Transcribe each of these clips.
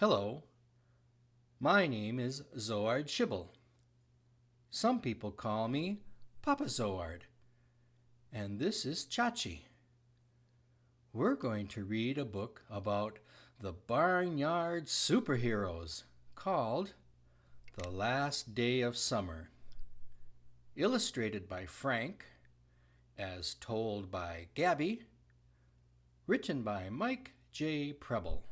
Hello, my name is Zoard Schibel. Some people call me Papa Zoard, and this is Chachi. We're going to read a book about the barnyard superheroes called The Last Day of Summer, illustrated by Frank, as told by Gabby, written by Mike J. Preble.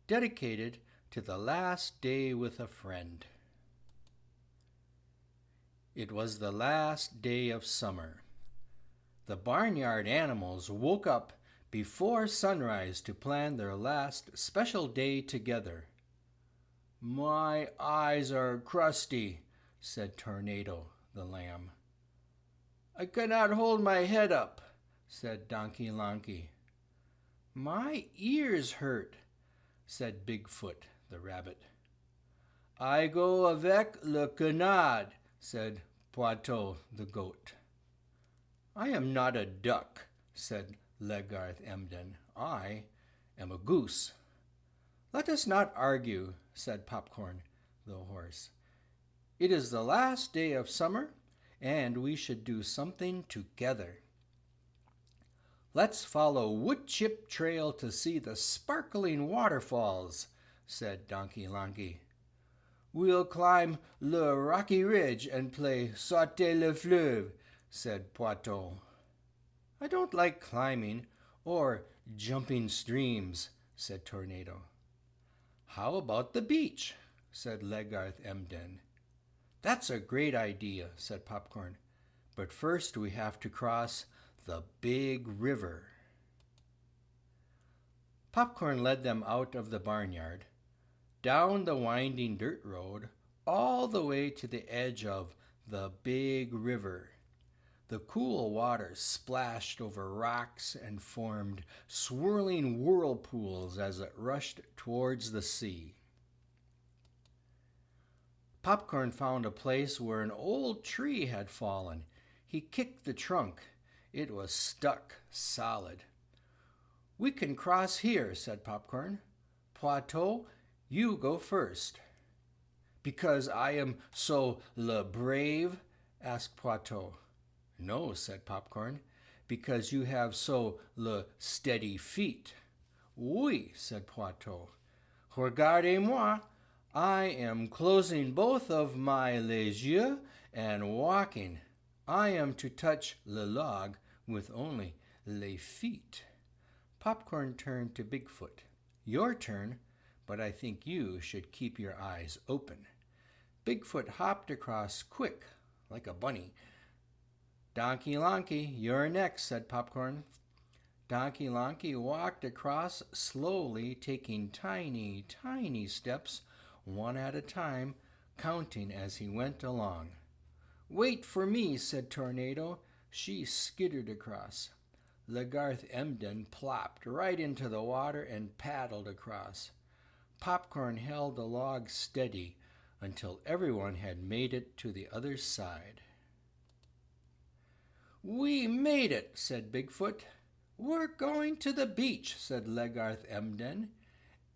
Dedicated to the last day with a friend. It was the last day of summer. The barnyard animals woke up before sunrise to plan their last special day together. "My eyes are crusty," said Tornado the lamb. "I cannot hold my head up," said Donkey Lonky. "My ears hurt," said Bigfoot the rabbit. "I go avec le canard," said Poitou the goat. "I am not a duck," said Legarth Emden. "I am a goose." "Let us not argue," said Popcorn the horse. "It is the last day of summer, and we should do something together. "Let's follow Woodchip Trail to see the sparkling waterfalls," said Donkey Lonky. "We'll climb Le Rocky Ridge and play Sauter le Fleuve," said Poitou. "I don't like climbing or jumping streams," said Tornado. "How about the beach?" said Legarth Emden. "That's a great idea," said Popcorn. "But first we have to cross the big river." Popcorn led them out of the barnyard, down the winding dirt road, all the way to the edge of the big river. The cool water splashed over rocks and formed swirling whirlpools as it rushed towards the sea. Popcorn found a place where an old tree had fallen. He kicked the trunk. It was stuck solid. "We can cross here," said Popcorn. "Poitou, you go first." "Because I am so brave?" asked Poitou. "No," said Popcorn, "because you have so steady feet." "Oui," said Poitou. "Regardez-moi. I am closing both of my les yeux and walking. I am to touch le log with only les feet." Popcorn turned to Bigfoot. "Your turn, but I think you should keep your eyes open." Bigfoot hopped across quick, like a bunny. "Donkey Lonky, you're next," said Popcorn. Donkey Lonky walked across slowly, taking tiny, tiny steps, one at a time, counting as he went along. "Wait for me," said Tornado. She skittered across. Legarth Emden plopped right into the water and paddled across. Popcorn held the log steady until everyone had made it to the other side. "We made it," said Bigfoot. "We're going to the beach," said Legarth Emden.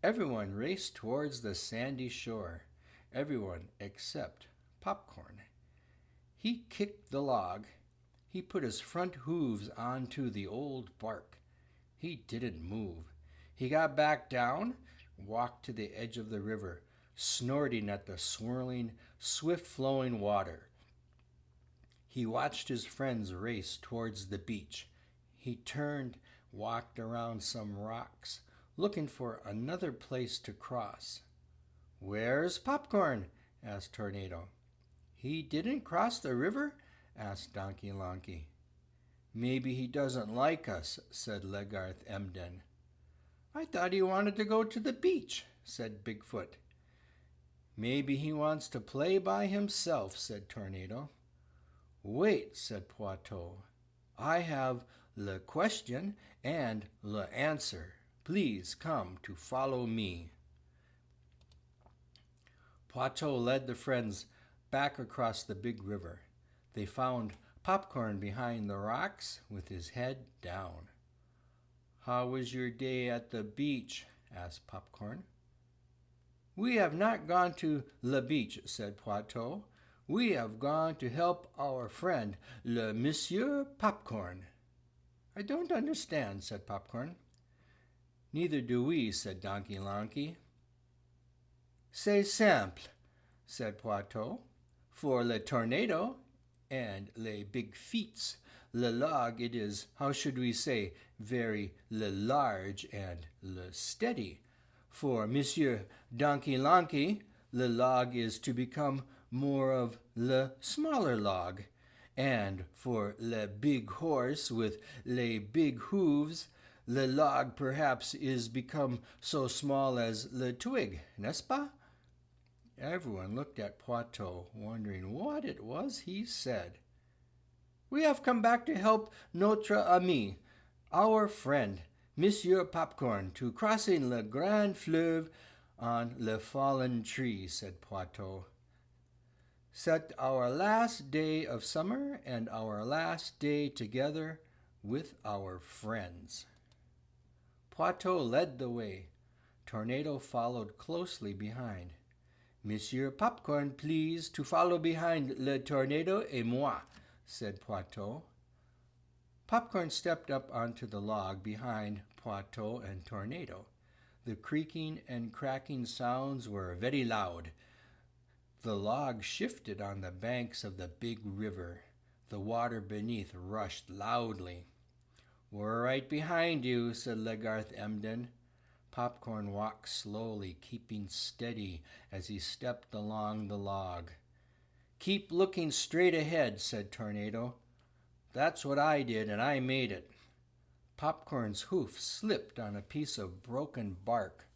Everyone raced towards the sandy shore. Everyone except Popcorn. He kicked the log. He put his front hooves onto the old bark. He didn't move. He got back down, walked to the edge of the river, snorting at the swirling, swift-flowing water. He watched his friends race towards the beach. He turned, walked around some rocks, looking for another place to cross. "Where's Popcorn?" asked Tornado. "He didn't cross the river?" asked Donkey Lonky. "Maybe he doesn't like us," said Legarth Emden. "I thought he wanted to go to the beach," said Bigfoot. "Maybe he wants to play by himself," said Tornado. "Wait," said Poitou. "I have le question and le answer. Please come to follow me." Poitou led the friends back across the big river. They found Popcorn behind the rocks with his head down. "How was your day at the beach?" asked Popcorn. We have not gone to the beach, said Poitou. We have gone to help our friend, le Monsieur Popcorn. I don't understand, said Popcorn. Neither do we, said Donkey Lonky. C'est simple, said Poitou. For le tornado and les big feets, le log it is, how should we say, very le large and le steady. For Monsieur Donkey Lonky, le log is to become more of le smaller log. And for le big horse with les big hooves, le log perhaps is become so small as le twig, n'est-ce pas? Everyone looked at Poitou, wondering what it was he said. We have come back to help notre ami, our friend, Monsieur Popcorn, to crossing le grand fleuve on le fallen tree, said Poitou. C'est our last day of summer and our last day together with our friends. Poitou led the way. Tornado followed closely behind. Monsieur Popcorn, please to follow behind le tornado et moi, said Poitou. Popcorn stepped up onto the log behind Poitou and Tornado. The creaking and cracking sounds were very loud. The log shifted on the banks of the big river. The water beneath rushed loudly. We're right behind you, said Legarth Emden. Popcorn walked slowly, keeping steady as he stepped along the log. Keep looking straight ahead, said Tornado. That's what I did, and I made it. Popcorn's hoof slipped on a piece of broken bark.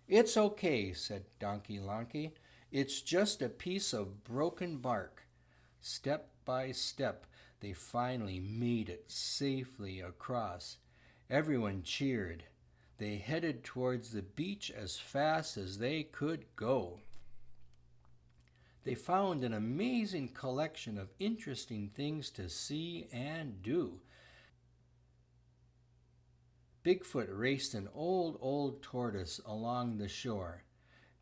It's okay, said Donkey Lonky. It's just a piece of broken bark. Step by step, they finally made it safely across. Everyone cheered. They headed towards the beach as fast as they could go. They found an amazing collection of interesting things to see and do. Bigfoot raced an old tortoise along the shore.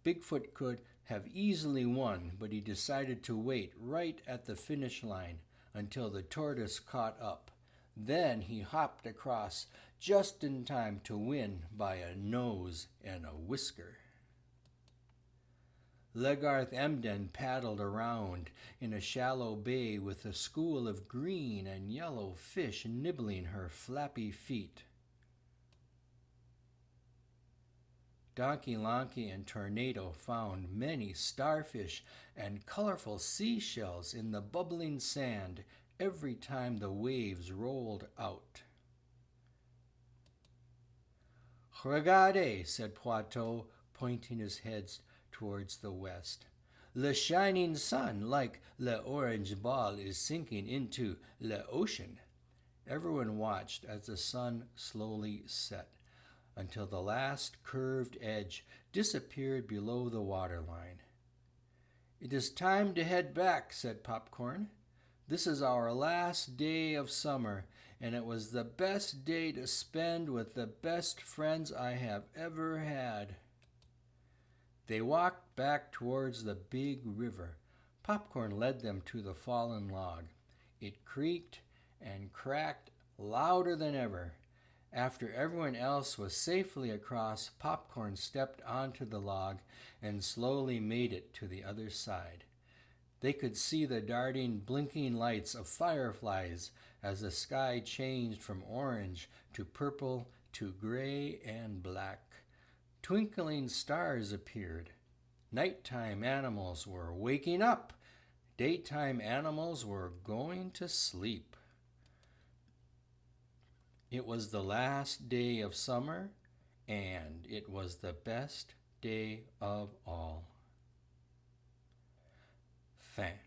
Bigfoot could have easily won, but he decided to wait right at the finish line until the tortoise caught up. Then he hopped across just in time to win by a nose and a whisker. Legarth Emden paddled around in a shallow bay with a school of green and yellow fish nibbling her flappy feet. Donkey Lonky and Tornado found many starfish and colorful seashells in the bubbling sand every time the waves rolled out. Regardez, said Poitou, pointing his head towards the west. Le shining sun, like le orange ball, is sinking into le ocean. Everyone watched as the sun slowly set, until the last curved edge disappeared below the waterline. It is time to head back, said Popcorn. This is our last day of summer, and it was the best day to spend with the best friends I have ever had. They walked back towards the big river. Popcorn led them to the fallen log. It creaked and cracked louder than ever. After everyone else was safely across, Popcorn stepped onto the log and slowly made it to the other side. They could see the darting, blinking lights of fireflies as the sky changed from orange to purple to gray and black. Twinkling stars appeared. Nighttime animals were waking up. Daytime animals were going to sleep. It was the last day of summer, and it was the best day of all. Fin.